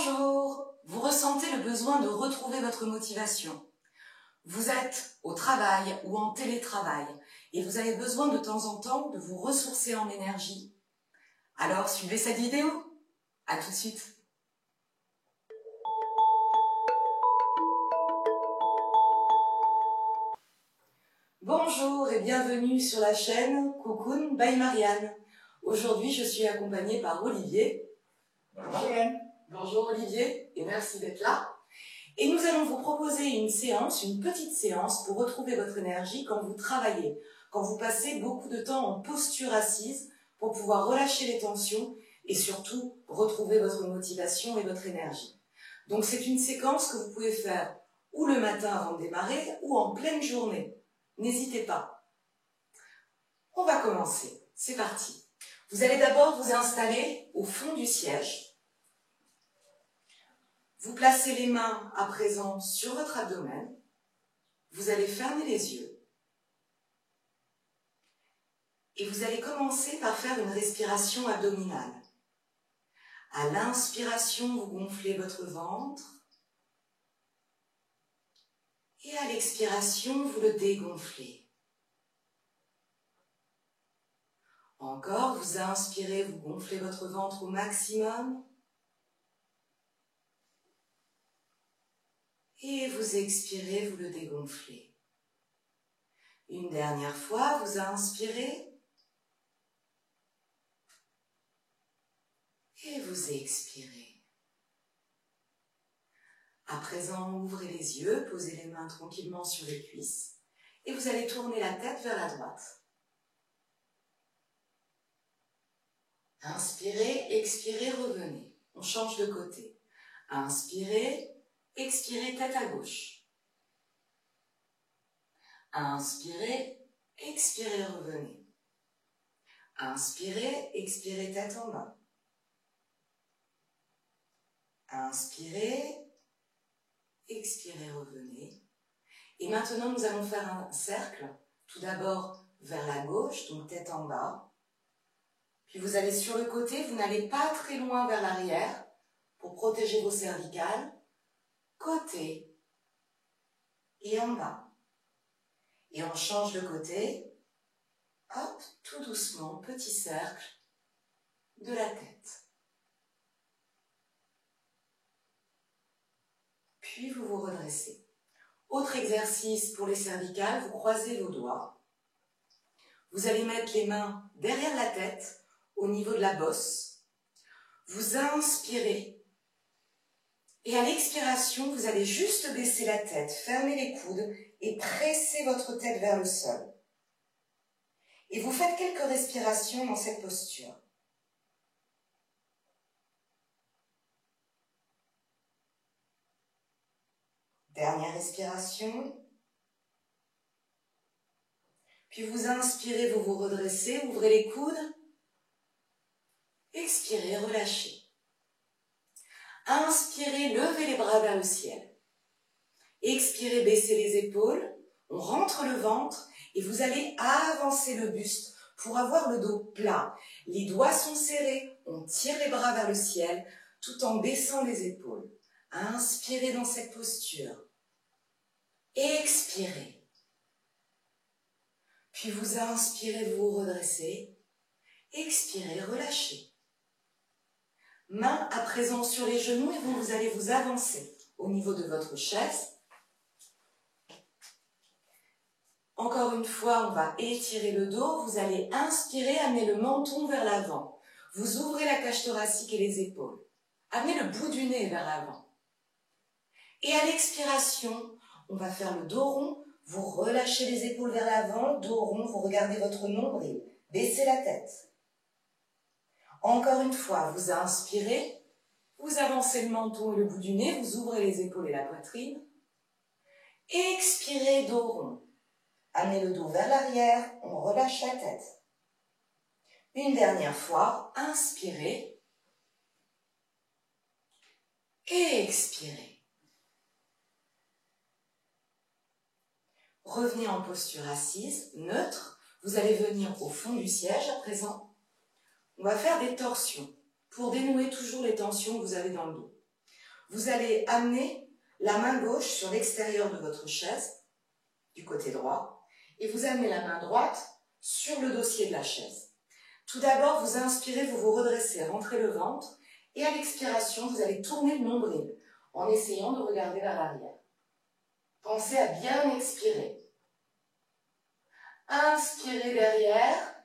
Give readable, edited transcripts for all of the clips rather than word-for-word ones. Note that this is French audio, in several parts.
Bonjour, vous ressentez le besoin de retrouver votre motivation. Vous êtes au travail ou en télétravail et vous avez besoin de temps en temps de vous ressourcer en énergie. Alors suivez cette vidéo. À tout de suite. Bonjour et bienvenue sur la chaîne Cocoon by Marianne. Aujourd'hui, je suis accompagnée par Olivier. Bonjour Marianne. Bonjour Olivier et merci d'être là. Et nous allons vous proposer une séance, une petite séance pour retrouver votre énergie quand vous travaillez, quand vous passez beaucoup de temps en posture assise pour pouvoir relâcher les tensions et surtout retrouver votre motivation et votre énergie. Donc c'est une séquence que vous pouvez faire ou le matin avant de démarrer ou en pleine journée. N'hésitez pas. On va commencer. C'est parti. Vous allez d'abord vous installer au fond du siège. Vous placez les mains à présent sur votre abdomen. Vous allez fermer les yeux. Et vous allez commencer par faire une respiration abdominale. À l'inspiration, vous gonflez votre ventre. Et à l'expiration, vous le dégonflez. Encore, vous inspirez, vous gonflez votre ventre au maximum. Et vous expirez, vous le dégonflez. Une dernière fois, vous inspirez. Et vous expirez. À présent, ouvrez les yeux, posez les mains tranquillement sur les cuisses. Et vous allez tourner la tête vers la droite. Inspirez, expirez, revenez. On change de côté. Inspirez. Expirez, tête à gauche. Inspirez, expirez, revenez. Inspirez, expirez, tête en bas. Inspirez, expirez, revenez. Et maintenant, nous allons faire un cercle. Tout d'abord vers la gauche, donc tête en bas. Puis vous allez sur le côté, vous n'allez pas très loin vers l'arrière pour protéger vos cervicales. Côté et en bas. Et on change de côté. Hop, tout doucement, petit cercle de la tête. Puis vous vous redressez. Autre exercice pour les cervicales, vous croisez vos doigts. Vous allez mettre les mains derrière la tête, au niveau de la bosse. Vous inspirez. Et à l'expiration, vous allez juste baisser la tête, fermer les coudes et presser votre tête vers le sol. Et vous faites quelques respirations dans cette posture. Dernière respiration. Puis vous inspirez, vous vous redressez, ouvrez les coudes. Expirez, relâchez. Inspirez, levez les bras vers le ciel. Expirez, baissez les épaules. On rentre le ventre et vous allez avancer le buste pour avoir le dos plat. Les doigts sont serrés, on tire les bras vers le ciel tout en baissant les épaules. Inspirez dans cette posture. Expirez. Puis vous inspirez, vous vous redressez. Expirez, relâchez. Main à présent sur les genoux et vous allez vous avancer au niveau de votre chaise. Encore une fois, on va étirer le dos. Vous allez inspirer, amener le menton vers l'avant. Vous ouvrez la cage thoracique et les épaules. Amenez le bout du nez vers l'avant. Et à l'expiration, on va faire le dos rond. Vous relâchez les épaules vers l'avant, dos rond, vous regardez votre nombril. Baissez la tête. Encore une fois, vous inspirez, vous avancez le menton et le bout du nez, vous ouvrez les épaules et la poitrine. Expirez, dos rond. Amenez le dos vers l'arrière, on relâche la tête. Une dernière fois, inspirez. Et expirez. Revenez en posture assise, neutre. Vous allez venir au fond du siège à présent. On va faire des torsions pour dénouer toujours les tensions que vous avez dans le dos. vous allez amener la main gauche sur l'extérieur de votre chaise, du côté droit, et vous amenez la main droite sur le dossier de la chaise. Tout d'abord, vous inspirez, vous vous redressez, rentrez le ventre, et à l'expiration, vous allez tourner le nombril en essayant de regarder vers l'arrière. Pensez à bien expirer. Inspirez derrière,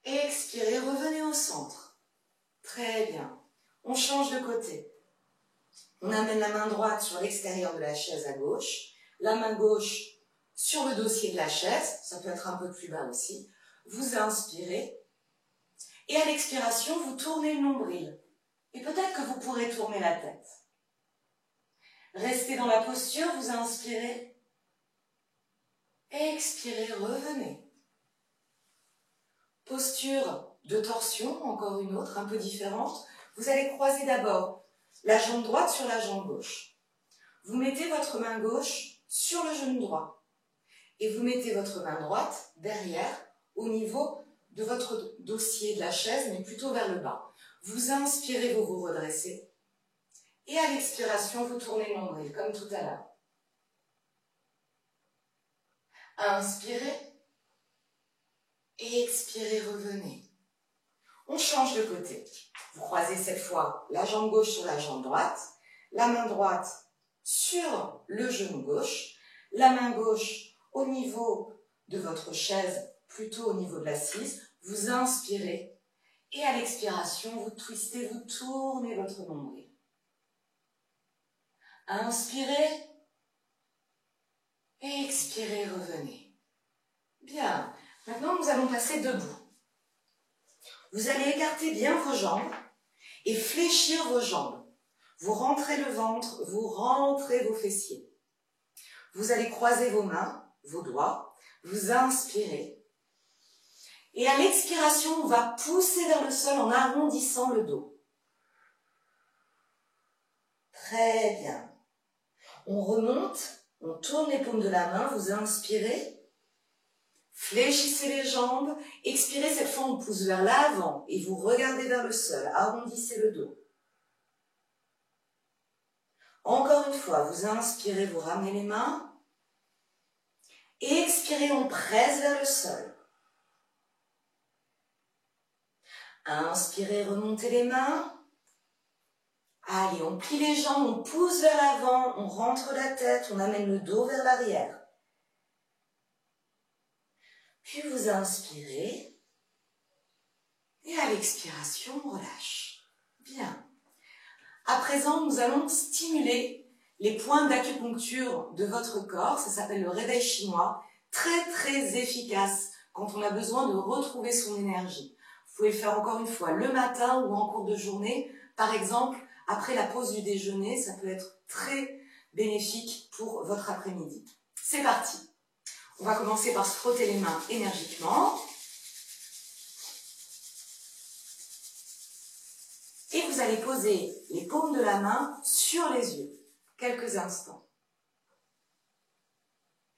expirez, revenez au centre. Très bien. On change de côté. On amène la main droite sur l'extérieur de la chaise à gauche, la main gauche sur le dossier de la chaise, ça peut être un peu plus bas aussi. Vous inspirez et à l'expiration, vous tournez le nombril. Et peut-être que vous pourrez tourner la tête. Restez dans la posture, vous inspirez, expirez, revenez. Posture de torsion, encore une autre, un peu différente. Vous allez croiser d'abord la jambe droite sur la jambe gauche. Vous mettez votre main gauche sur le genou droit. Et vous mettez votre main droite derrière, au niveau de votre dossier de la chaise, mais plutôt vers le bas. Vous inspirez, vous vous redressez. Et à l'expiration, vous tournez le nombril, comme tout à l'heure. Inspirez. Et expirez, revenez. On change de côté. Vous croisez cette fois la jambe gauche sur la jambe droite, la main droite sur le genou gauche, la main gauche au niveau de votre chaise, plutôt au niveau de l'assise. Vous inspirez et à l'expiration, vous twistez, vous tournez votre nombril. Inspirez et expirez, revenez. Bien. Maintenant, nous allons passer debout. Vous allez écarter bien vos jambes et fléchir vos jambes. Vous rentrez le ventre, vous rentrez vos fessiers. Vous allez croiser vos mains, vos doigts, vous inspirez. Et à l'expiration, on va pousser vers le sol en arrondissant le dos. Très bien. On remonte, on tourne les paumes de la main, vous inspirez. Fléchissez les jambes, expirez, cette fois on pousse vers l'avant et vous regardez vers le sol, arrondissez le dos. Encore une fois, vous inspirez, vous ramenez les mains. Et expirez, on presse vers le sol. Inspirez, remontez les mains. Allez, on plie les jambes, on pousse vers l'avant, on rentre la tête, on amène le dos vers l'arrière. Puis vous inspirez. Et à l'expiration, on relâche. Bien. À présent, nous allons stimuler les points d'acupuncture de votre corps. Ça s'appelle le réveil chinois. Très, très efficace quand on a besoin de retrouver son énergie. Vous pouvez le faire encore une fois le matin ou en cours de journée. Par exemple, après la pause du déjeuner, ça peut être très bénéfique pour votre après-midi. C'est parti. On va commencer par se frotter les mains énergiquement. Et vous allez poser les paumes de la main sur les yeux. Quelques instants.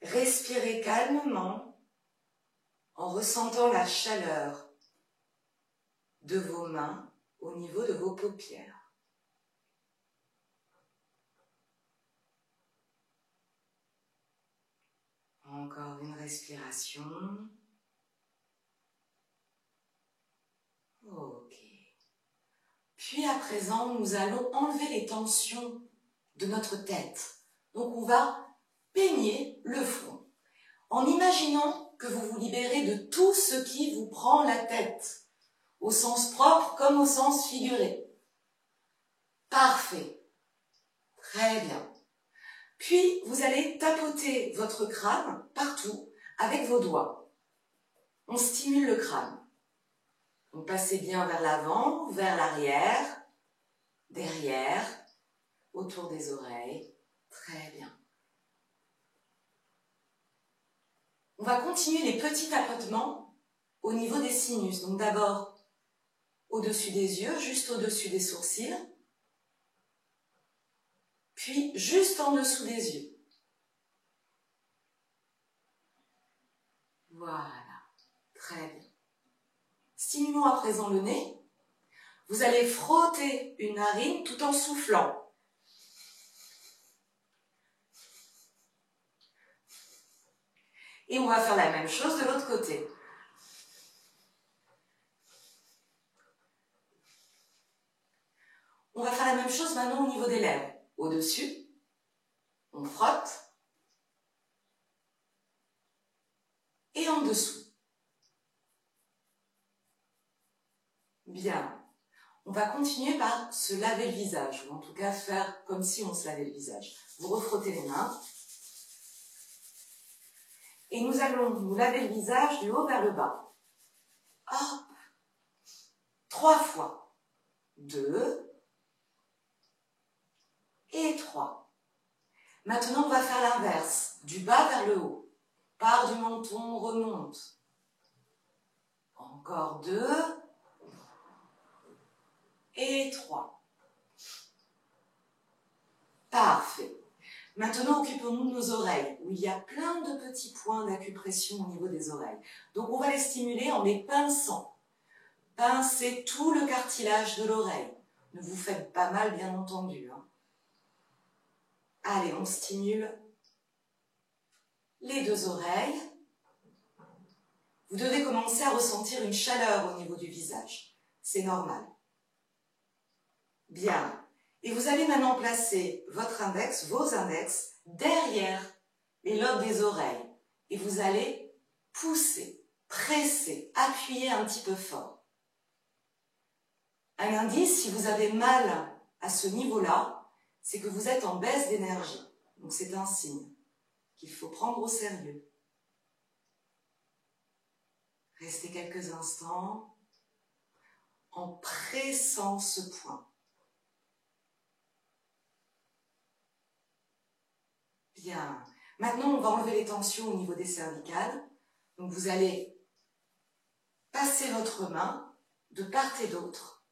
Respirez calmement en ressentant la chaleur de vos mains au niveau de vos paupières. Encore une respiration. Ok. Puis à présent, nous allons enlever les tensions de notre tête. Donc on va peigner le front en imaginant que vous vous libérez de tout ce qui vous prend la tête, au sens propre comme au sens figuré. Parfait. Très bien. Puis, vous allez tapoter votre crâne partout avec vos doigts. On stimule le crâne. Donc, passez bien vers l'avant, vers l'arrière, derrière, autour des oreilles. Très bien. On va continuer les petits tapotements au niveau des sinus. Donc, d'abord, au-dessus des yeux, juste au-dessus des sourcils. Puis, juste en dessous des yeux. Voilà, très bien. Stimulons à présent le nez. Vous allez frotter une narine tout en soufflant. Et on va faire la même chose de l'autre côté. On va faire la même chose maintenant au niveau des lèvres. Au-dessus, on frotte. Et en dessous. Bien. On va continuer par se laver le visage, ou en tout cas faire comme si on se lavait le visage. Vous refrottez les mains. Et nous allons nous laver le visage du haut vers le bas. Hop. 3 fois. 2. Et 3. Maintenant, on va faire l'inverse. Du bas vers le haut. Part du menton, on remonte. Encore 2. Et 3. Parfait. Maintenant, occupons-nous de nos oreilles, où il y a plein de petits points d'acupression au niveau des oreilles. Donc, on va les stimuler en les pinçant. Pincez tout le cartilage de l'oreille. Ne vous faites pas mal, bien entendu. Allez, on stimule les 2 oreilles. Vous devez commencer à ressentir une chaleur au niveau du visage. C'est normal. Bien. Et vous allez maintenant placer votre index, vos index, derrière les lobes des oreilles. Et vous allez pousser, presser, appuyer un petit peu fort. Un indice, si vous avez mal à ce niveau-là, c'est que vous êtes en baisse d'énergie. Donc c'est un signe qu'il faut prendre au sérieux. Restez quelques instants en pressant ce point. Bien. Maintenant, on va enlever les tensions au niveau des cervicales. Donc, vous allez passer votre main de part et d'autre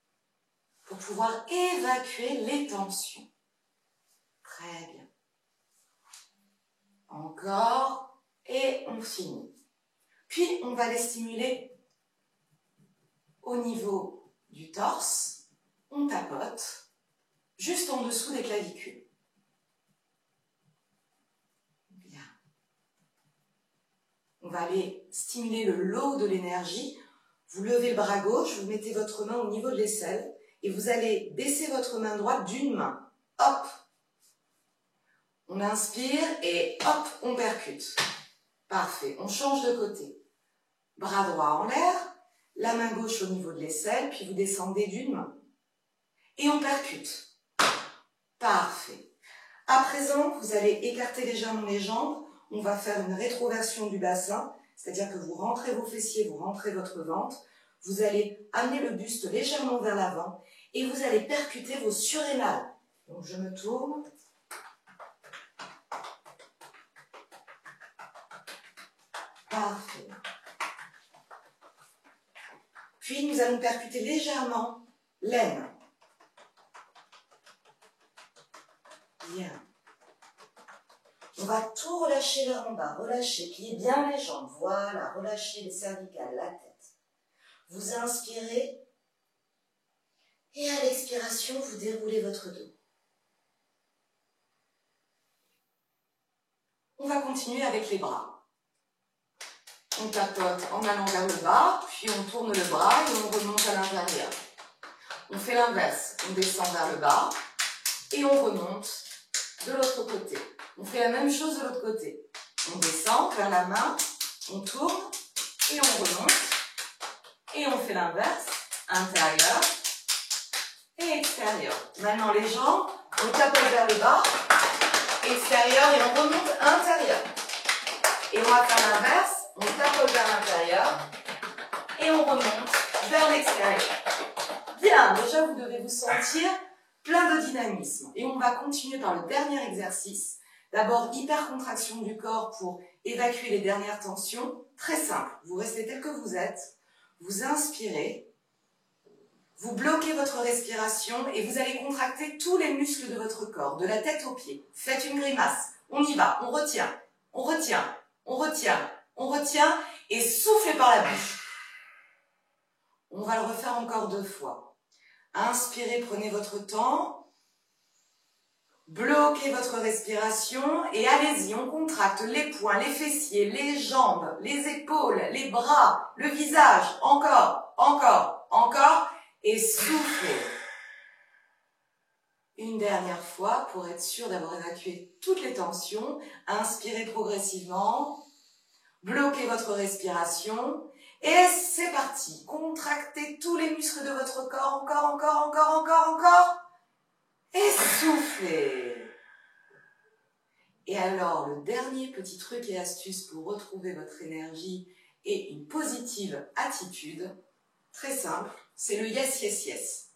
pour pouvoir évacuer les tensions. Très bien. Encore. Et on finit. Puis, on va les stimuler au niveau du torse. On tapote juste en dessous des clavicules. On va aller stimuler le lot de l'énergie. Vous levez le bras gauche, vous mettez votre main au niveau de l'aisselle et vous allez baisser votre main droite d'une main. Hop! On inspire et hop, on percute. Parfait. On change de côté. Bras droit en l'air, la main gauche au niveau de l'aisselle, puis vous descendez d'une main. Et on percute. Parfait. À présent, vous allez écarter légèrement les jambes. On va faire une rétroversion du bassin, c'est-à-dire que vous rentrez vos fessiers, vous rentrez votre ventre, vous allez amener le buste légèrement vers l'avant et vous allez percuter vos surrénales. Donc je me tourne. Parfait. Puis nous allons percuter légèrement l'aine. Bien. On va tout relâcher vers en bas, relâchez, pliez bien les jambes, voilà, relâchez les cervicales, la tête. Vous inspirez et à l'expiration, vous déroulez votre dos. On va continuer avec les bras. On tapote en allant vers le bas, puis on tourne le bras et on remonte à l'intérieur. On fait l'inverse, on descend vers le bas et on remonte de l'autre côté. On fait la même chose de l'autre côté. On descend vers la main, on tourne et on remonte. Et on fait l'inverse, intérieur et extérieur. Maintenant les jambes, on tapote vers le bas, extérieur et on remonte intérieur. Et on va faire l'inverse, on tapote vers l'intérieur et on remonte vers l'extérieur. Bien, déjà vous devez vous sentir plein de dynamisme. Et on va continuer par le dernier exercice. D'abord, hypercontraction du corps pour évacuer les dernières tensions. Très simple, vous restez tel que vous êtes, vous inspirez, vous bloquez votre respiration et vous allez contracter tous les muscles de votre corps, de la tête aux pieds. Faites une grimace, on y va, on retient, on retient, on retient, on retient et soufflez par la bouche. On va le refaire encore 2 fois. Inspirez, prenez votre temps. Bloquez votre respiration et allez-y, on contracte les poings, les fessiers, les jambes, les épaules, les bras, le visage. Encore, encore, encore. Et soufflez. Une dernière fois pour être sûr d'avoir évacué toutes les tensions. Inspirez progressivement. Bloquez votre respiration. Et c'est parti. Contractez tous les muscles de votre corps. Encore, encore, encore, encore, encore. Et soufflez. Et alors, le dernier petit truc et astuce pour retrouver votre énergie et une positive attitude, très simple, c'est le yes, yes, yes.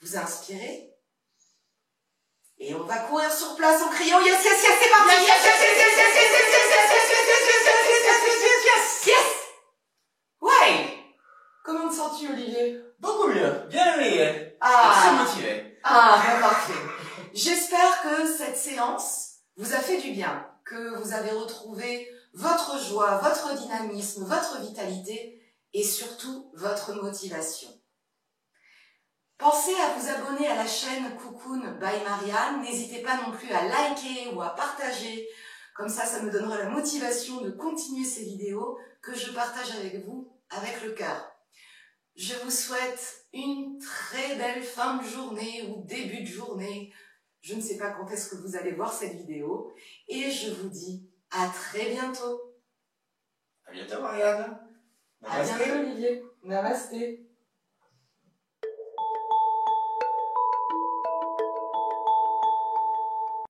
Vous inspirez et on va courir sur place en criant yes, yes, yes, c'est parti. Yes, yes, yes, yes, yes, yes, yes, yes, yes, yes, yes, yes, yes, yes. Ouais. Comment te sens-tu, Olivier? Beaucoup mieux, bien réveillé, très motivé. Ben parfait. J'espère que cette séance vous a fait du bien, que vous avez retrouvé votre joie, votre dynamisme, votre vitalité et surtout votre motivation. Pensez à vous abonner à la chaîne Cocoon by Marianne. N'hésitez pas non plus à liker ou à partager. Comme ça me donnera la motivation de continuer ces vidéos que je partage avec vous avec le cœur. Je vous souhaite une très belle fin de journée ou début de journée. Je ne sais pas quand est-ce que vous allez voir cette vidéo. Et je vous dis à très bientôt. À bientôt, Marianne. À bientôt, Olivier. Namasté.